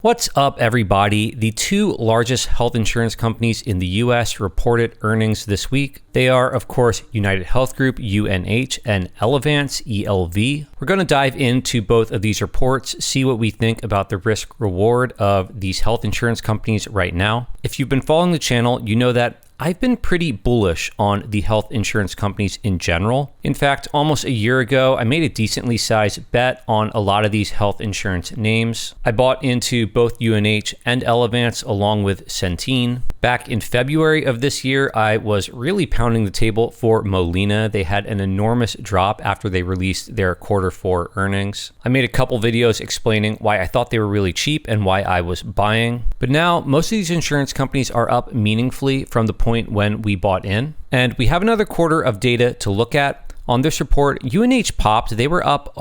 What's up, everybody? The two largest health insurance companies in the US reported earnings this week. They are, of course, UnitedHealth Group, UNH, and Elevance, ELV. We're going to dive into both of these reports, see what we think about the risk reward of these health insurance companies right now. If you've been following the channel, you know that I've been pretty bullish on the health insurance companies in general. In fact, almost a year ago, I made a decently sized bet on a lot of these health insurance names. I bought into both UNH and Elevance along with Centene. Back in February of this year, I was really pounding the table for Molina. They had an enormous drop after they released their Q4 earnings. I made a couple videos explaining why I thought they were really cheap and why I was buying. But now most of these insurance companies are up meaningfully from the point when we bought in. And we have another quarter of data to look at. On this report, UNH popped. They were up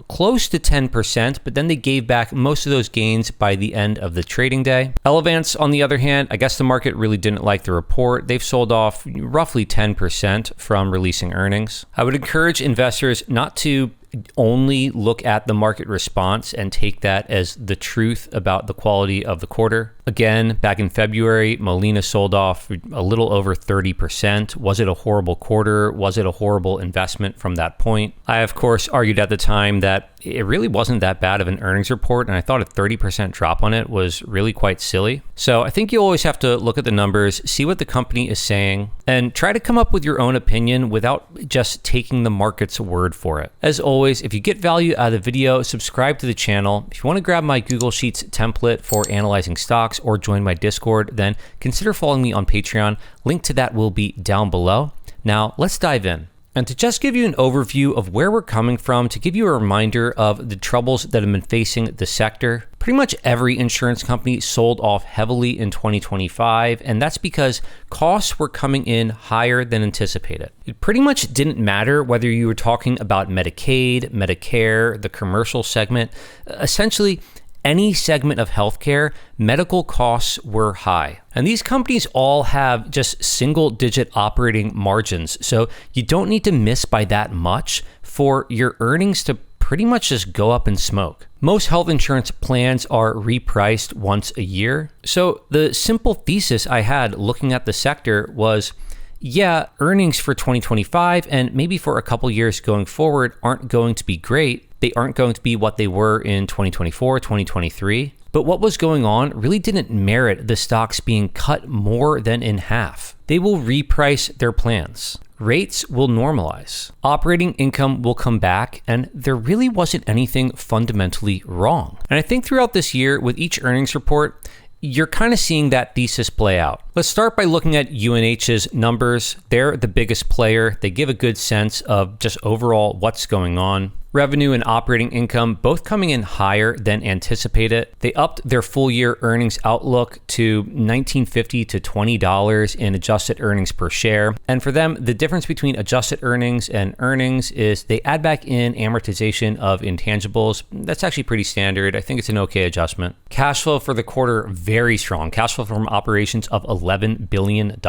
close to 10%, but then they gave back most of those gains by the end of the trading day. Elevance, on the other hand, I guess the market really didn't like the report. They've sold off roughly 10% from releasing earnings. I would encourage investors not to only look at the market response and take that as the truth about the quality of the quarter. Again, back in February, Molina sold off a little over 30%. Was it a horrible quarter? Was it a horrible investment from that point? I, of course, argued at the time that it really wasn't that bad of an earnings report, and I thought a 30% drop on it was really quite silly. So I think you always have to look at the numbers, see what the company is saying, and try to come up with your own opinion without just taking the market's word for it. As always, if you get value out of the video, subscribe to the channel. If you want to grab my Google Sheets template for analyzing stocks or join my Discord, then consider following me on Patreon. Link to that will be down below. Now, let's dive in. And to just give you an overview of where we're coming from, to give you a reminder of the troubles that have been facing the sector, pretty much every insurance company sold off heavily in 2025, and that's because costs were coming in higher than anticipated. It pretty much didn't matter whether you were talking about Medicaid, Medicare, the commercial segment. Essentially, any segment of healthcare, medical costs were high. And these companies all have just single-digit operating margins, so you don't need to miss by that much for your earnings to pretty much just go up in smoke. Most health insurance plans are repriced once a year. So the simple thesis I had looking at the sector was, yeah, earnings for 2025 and maybe for a couple years going forward aren't going to be great. They aren't going to be what they were in 2024, 2023. But what was going on really didn't merit the stocks being cut more than in half. They will reprice their plans. Rates will normalize. Operating income will come back, and there really wasn't anything fundamentally wrong. And I think throughout this year, with each earnings report, you're kind of seeing that thesis play out. Let's start by looking at UNH's numbers. They're the biggest player. They give a good sense of just overall what's going on. Revenue and operating income both coming in higher than anticipated. They upped their full year earnings outlook to $19.50 to $20 in adjusted earnings per share. And for them, the difference between adjusted earnings and earnings is they add back in amortization of intangibles. That's actually pretty standard. I think it's an okay adjustment. Cash flow for the quarter, very strong. Cash flow from operations of $11 billion.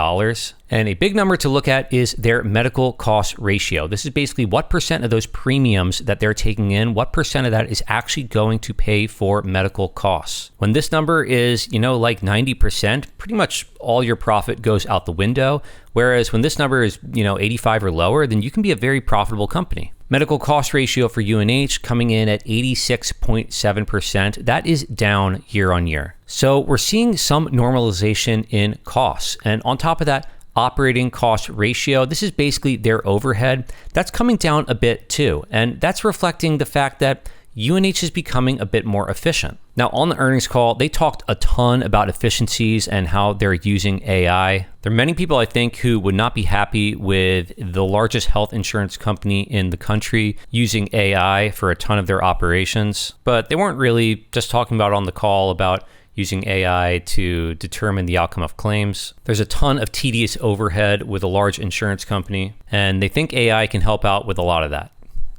And a big number to look at is their medical cost ratio. This is basically what percent of those premiums that they're taking in, what percent of that is actually going to pay for medical costs. When this number is, like 90%, pretty much all your profit goes out the window. Whereas when this number is, 85 or lower, then you can be a very profitable company. Medical cost ratio for UNH coming in at 86.7%. That is down year on year. So we're seeing some normalization in costs. And on top of that, operating cost ratio, this is basically their overhead. That's coming down a bit too. And that's reflecting the fact that UNH is becoming a bit more efficient. Now, on the earnings call, they talked a ton about efficiencies and how they're using AI. There are many people, I think, who would not be happy with the largest health insurance company in the country using AI for a ton of their operations. But they weren't really just talking about on the call about using AI to determine the outcome of claims. There's a ton of tedious overhead with a large insurance company, and they think AI can help out with a lot of that.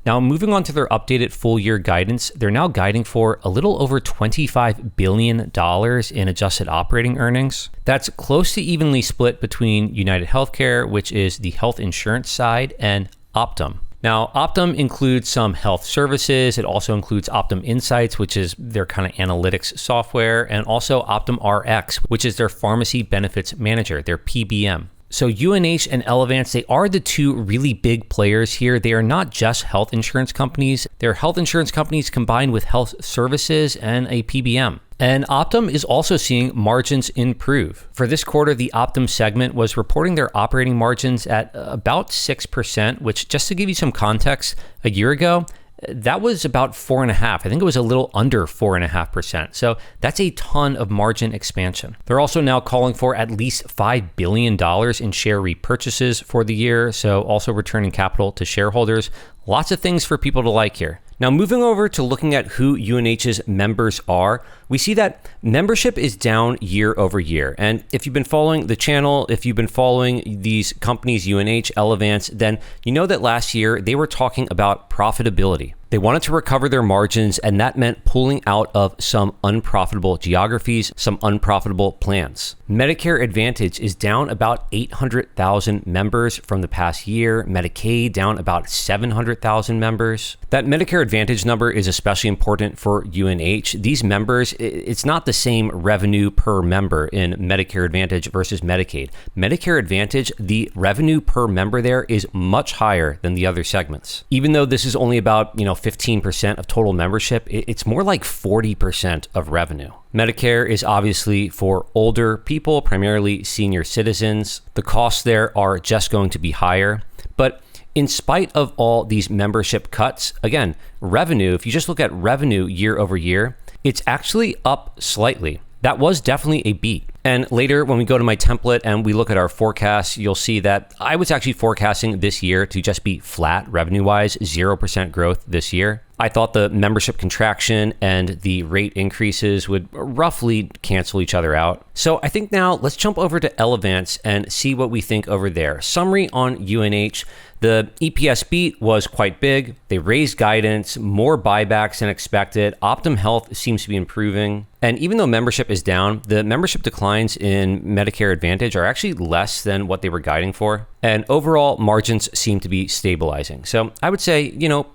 Now, moving on to their updated full year guidance, they're now guiding for a little over $25 billion in adjusted operating earnings. That's close to evenly split between UnitedHealthcare, which is the health insurance side, and Optum. Now, Optum includes some health services. It also includes Optum Insights, which is their kind of analytics software, and also Optum Rx, which is their pharmacy benefits manager, their PBM. So UNH and Elevance, they are the two really big players here. They are not just health insurance companies. They're health insurance companies combined with health services and a PBM. And Optum is also seeing margins improve. For this quarter, the Optum segment was reporting their operating margins at about 6%, which, just to give you some context, a year ago, that was about 4.5%. I think it was a little under 4.5%. So that's a ton of margin expansion. They're also now calling for at least $5 billion in share repurchases for the year. So also returning capital to shareholders. Lots of things for people to like here. Now, moving over to looking at who UNH's members are, we see that membership is down year over year. And if you've been following the channel, if you've been following these companies, UNH, Elevance, then you know that last year they were talking about profitability. They wanted to recover their margins, and that meant pulling out of some unprofitable geographies, some unprofitable plans. Medicare Advantage is down about 800,000 members from the past year. Medicaid down about 700,000 members. That Medicare Advantage number is especially important for UNH. These members, it's not the same revenue per member in Medicare Advantage versus Medicaid. Medicare Advantage, the revenue per member there is much higher than the other segments. Even though this is only about, 15% of total membership, it's more like 40% of revenue. Medicare is obviously for older people, primarily senior citizens. The costs there are just going to be higher. But in spite of all these membership cuts, again, revenue, if you just look at revenue year over year, it's actually up slightly. That was definitely a beat. And later, when we go to my template and we look at our forecasts, you'll see that I was actually forecasting this year to just be flat revenue-wise, 0% growth this year. I thought the membership contraction and the rate increases would roughly cancel each other out. So I think now let's jump over to Elevance and see what we think over there. Summary on UNH. The EPS beat was quite big. They raised guidance, more buybacks than expected. Optum Health seems to be improving. And even though membership is down, the membership declines in Medicare Advantage are actually less than what they were guiding for. And overall, margins seem to be stabilizing. So I would say,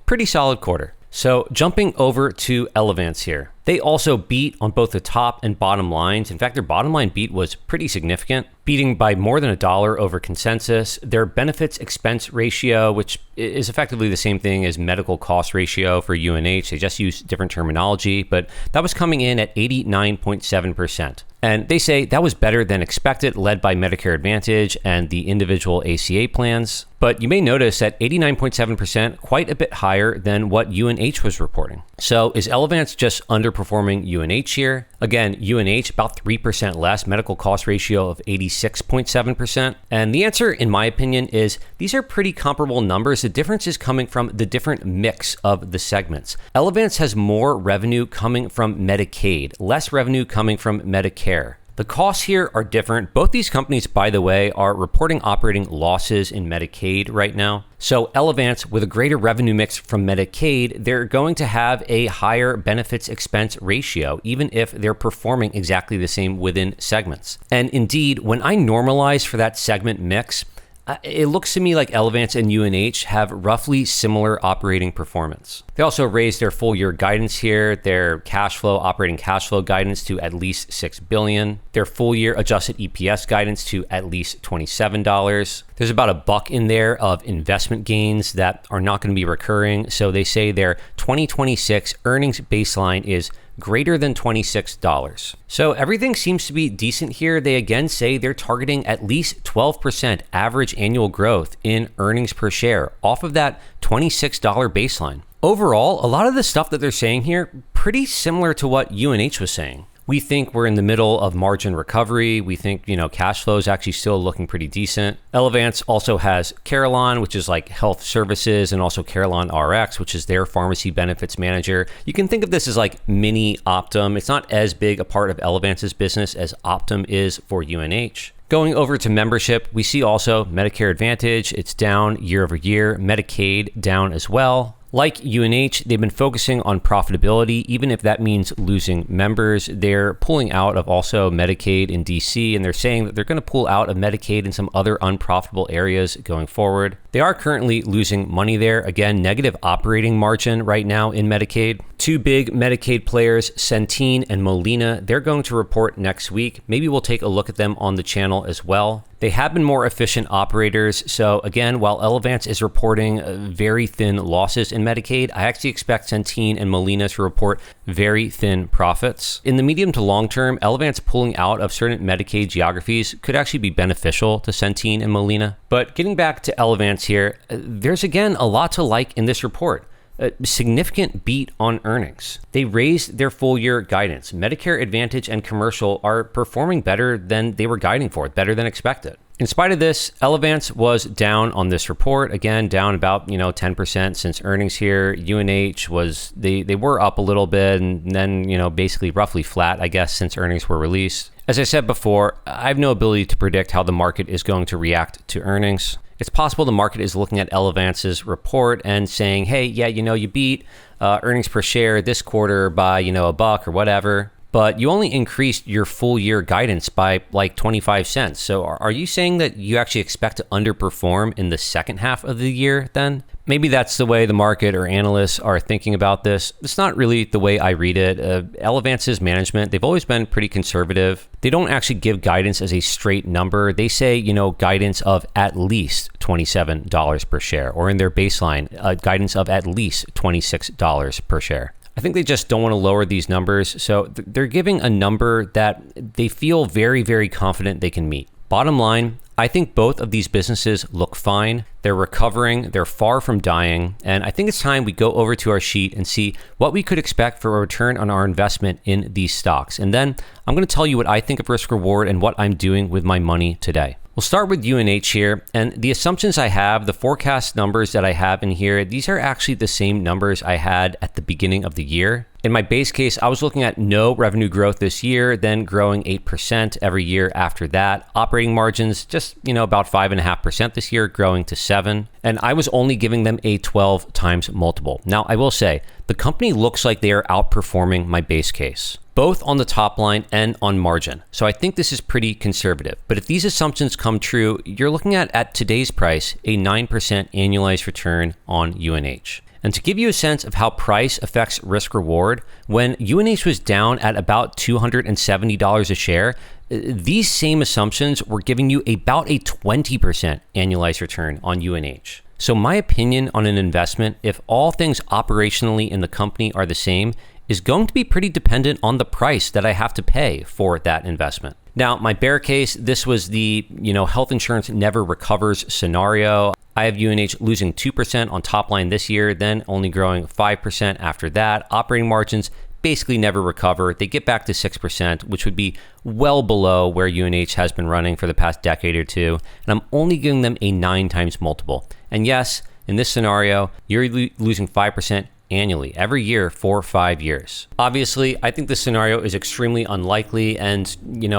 pretty solid quarter. So jumping over to Elevance here. They also beat on both the top and bottom lines. In fact, their bottom line beat was pretty significant, beating by more than $1 over consensus. Their benefits expense ratio, which is effectively the same thing as medical cost ratio for UNH, they just use different terminology, but that was coming in at 89.7%. And they say that was better than expected, led by Medicare Advantage and the individual ACA plans. But you may notice that 89.7%, quite a bit higher than what UNH was reporting. So is Elevance just underperforming UNH here? Again, UNH about 3% less, medical cost ratio of 86.7%. And the answer, in my opinion, is these are pretty comparable numbers. The difference is coming from the different mix of the segments. Elevance has more revenue coming from Medicaid, less revenue coming from Medicare. The costs here are different. Both these companies, by the way, are reporting operating losses in Medicaid right now. So Elevance, with a greater revenue mix from Medicaid, they're going to have a higher benefits expense ratio, even if they're performing exactly the same within segments. And indeed, when I normalize for that segment mix, it looks to me like Elevance and UNH have roughly similar operating performance. They also raised their full year guidance here, their operating cash flow guidance to at least $6 billion, their full year adjusted EPS guidance to at least $27. There's about $1 in there of investment gains that are not going to be recurring. So they say their 2026 earnings baseline is greater than $26. So everything seems to be decent here. They again say they're targeting at least 12% average annual growth in earnings per share off of that $26 baseline. Overall, a lot of the stuff that they're saying here, pretty similar to what UNH was saying. We think we're in the middle of margin recovery. We think, cash flow is actually still looking pretty decent. Elevance also has Carelon, which is like health services, and also Carelon RX, which is their pharmacy benefits manager. You can think of this as like mini Optum. It's not as big a part of Elevance's business as Optum is for UNH. Going over to membership, we see also Medicare Advantage, it's down year over year. Medicaid down as well. Like UNH, they've been focusing on profitability, even if that means losing members. They're pulling out of also Medicaid in DC, and they're saying that they're going to pull out of Medicaid in some other unprofitable areas going forward. They are currently losing money there. Again, negative operating margin right now in Medicaid. Two big Medicaid players, Centene and Molina, they're going to report next week. Maybe we'll take a look at them on the channel as well. They have been more efficient operators. So again, while Elevance is reporting very thin losses in Medicaid, I actually expect Centene and Molina to report very thin profits. In the medium to long term, Elevance pulling out of certain Medicaid geographies could actually be beneficial to Centene and Molina. But getting back to Elevance here, there's again a lot to like in this report. A significant beat on earnings. They raised their full year guidance. Medicare Advantage and commercial are performing better than they were guiding for, better than expected. In spite of this, Elevance was down on this report. Again, down about 10% since earnings here. UNH was they were up a little bit, and then basically roughly flat, I guess, since earnings were released. As I said before, I have no ability to predict how the market is going to react to earnings. It's possible the market is looking at Elevance's report and saying, hey, yeah, you beat earnings per share this quarter by, $1 or whatever, but you only increased your full year guidance by like 25 cents. So are you saying that you actually expect to underperform in the second half of the year then? Maybe that's the way the market or analysts are thinking about this. It's not really the way I read it. Elevance's management, they've always been pretty conservative. They don't actually give guidance as a straight number. They say, guidance of at least $27 per share, or in their baseline, guidance of at least $26 per share. I think they just don't want to lower these numbers. So they're giving a number that they feel very, very confident they can meet. Bottom line, I think both of these businesses look fine. They're recovering. They're far from dying. And I think it's time we go over to our sheet and see what we could expect for a return on our investment in these stocks. And then I'm going to tell you what I think of risk reward and what I'm doing with my money today. We'll start with UNH here, and the assumptions I have, the forecast numbers that I have in here, these are actually the same numbers I had at the beginning of the year. In my base case, I was looking at no revenue growth this year, then growing 8% every year after that. Operating margins, just, about 5.5% this year, growing to 7%. And I was only giving them a 12 times multiple. Now, I will say, the company looks like they are outperforming my base case, both on the top line and on margin. So I think this is pretty conservative. But if these assumptions come true, you're looking at today's price, a 9% annualized return on UNH. And to give you a sense of how price affects risk reward, when UNH was down at about $270 a share, these same assumptions were giving you about a 20% annualized return on UNH. So my opinion on an investment, if all things operationally in the company are the same, is going to be pretty dependent on the price that I have to pay for that investment. Now, my bear case, this was the, health insurance never recovers scenario. I have UNH losing 2% on top line this year, then only growing 5% after that. Operating margins basically never recover. They get back to 6%, which would be well below where UNH has been running for the past decade or two. And I'm only giving them a 9 times multiple. And yes, in this scenario, you're losing 5% annually, every year for 5 years. Obviously, I think this scenario is extremely unlikely. And,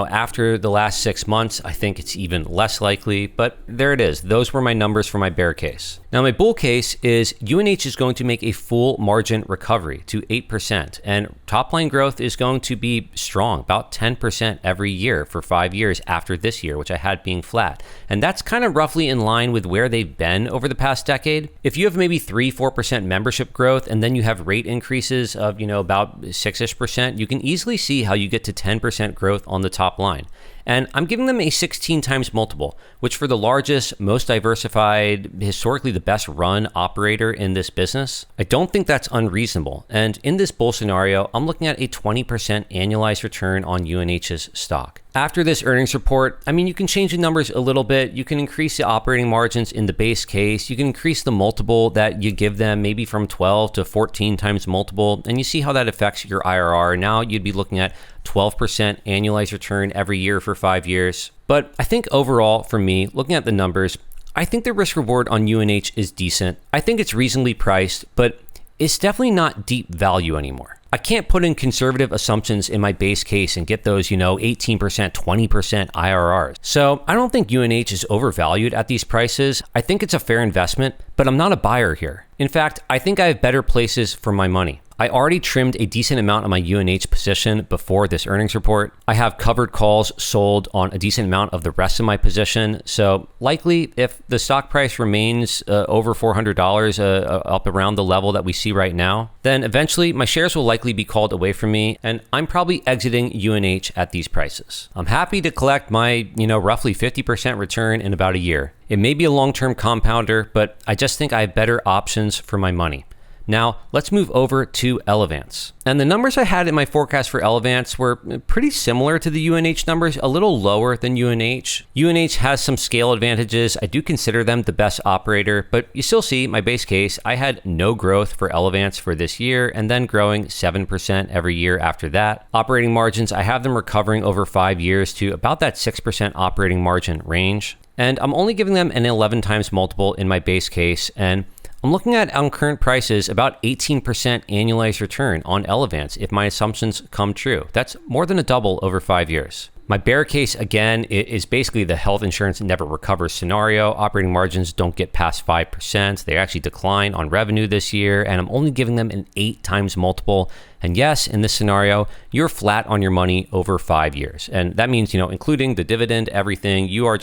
after the last 6 months, I think it's even less likely. But there it is. Those were my numbers for my bear case. Now, my bull case is UNH is going to make a full margin recovery to 8%. And top line growth is going to be strong, about 10% every year for 5 years after this year, which I had being flat. And that's kind of roughly in line with where they've been over the past decade. If you have maybe 3-4% membership growth, and then you have rate increases of, about 6-ish%, you can easily see how you get to 10% growth on the top line. And I'm giving them a 16 times multiple, which for the largest, most diversified, historically the best run operator in this business, I don't think that's unreasonable. And in this bull scenario, I'm looking at a 20% annualized return on UNH's stock. After this earnings report, you can change the numbers a little bit. You can increase the operating margins in the base case. You can increase the multiple that you give them, maybe from 12 to 14 times multiple, and you see how that affects your IRR. Now you'd be looking at 12% annualized return every year for 5 years. But I think overall, for me, looking at the numbers, I think the risk reward on UNH is decent. I think it's reasonably priced, but it's definitely not deep value anymore. I can't put in conservative assumptions in my base case and get those, 18%, 20% IRRs. So I don't think UNH is overvalued at these prices. I think it's a fair investment, but I'm not a buyer here. In fact, I think I have better places for my money. I already trimmed a decent amount of my UNH position before this earnings report. I have covered calls sold on a decent amount of the rest of my position. So likely, if the stock price remains over $400, up around the level that we see right now, then eventually my shares will likely be called away from me, and I'm probably exiting UNH at these prices. I'm happy to collect my, roughly 50% return in about a year. It may be a long-term compounder, but I just think I have better options for my money. Now, let's move over to Elevance. And the numbers I had in my forecast for Elevance were pretty similar to the UNH numbers, a little lower than UNH. UNH has some scale advantages. I do consider them the best operator, but you still see my base case. I had no growth for Elevance for this year and then growing 7% every year after that. Operating margins, I have them recovering over 5 years to about that 6% operating margin range. And I'm only giving them an 11 times multiple in my base case, and I'm looking at, on current prices, about 18% annualized return on Elevance if my assumptions come true. That's more than a double over 5 years. My bear case, again, is basically the health insurance never recovers scenario. Operating margins don't get past 5%. They actually decline on revenue this year, and I'm only giving them an 8 times multiple. And yes, in this scenario, you're flat on your money over 5 years. And that means, including the dividend, everything, you're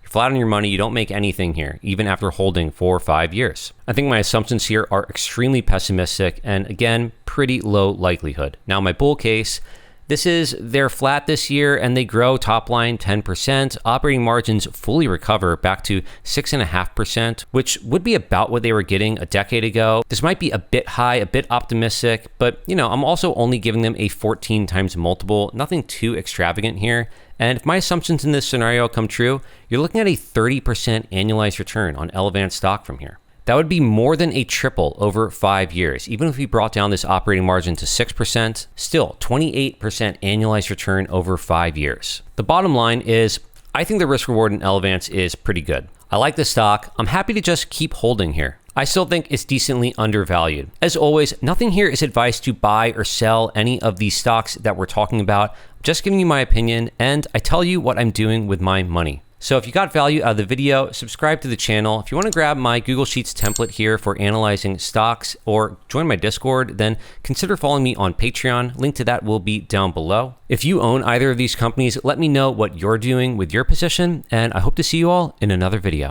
flat on your money. You don't make anything here, even after holding for 5 years. I think my assumptions here are extremely pessimistic and, again, pretty low likelihood. Now, my bull case, they're flat this year and they grow top line 10%. Operating margins fully recover back to 6.5%, which would be about what they were getting a decade ago. This might be a bit high, a bit optimistic, but I'm also only giving them a 14 times multiple, nothing too extravagant here. And if my assumptions in this scenario come true, you're looking at a 30% annualized return on Elevance stock from here. That would be more than a triple over 5 years. Even if we brought down this operating margin to 6%, still 28% annualized return over 5 years. The bottom line is, I think the risk reward in Elevance is pretty good. I like the stock. I'm happy to just keep holding here. I still think it's decently undervalued. As always, nothing here is advice to buy or sell any of these stocks that we're talking about. I'm just giving you my opinion, and I tell you what I'm doing with my money. So if you got value out of the video, subscribe to the channel. If you want to grab my Google Sheets template here for analyzing stocks or join my Discord, then consider following me on Patreon. Link to that will be down below. If you own either of these companies, let me know what you're doing with your position, and I hope to see you all in another video.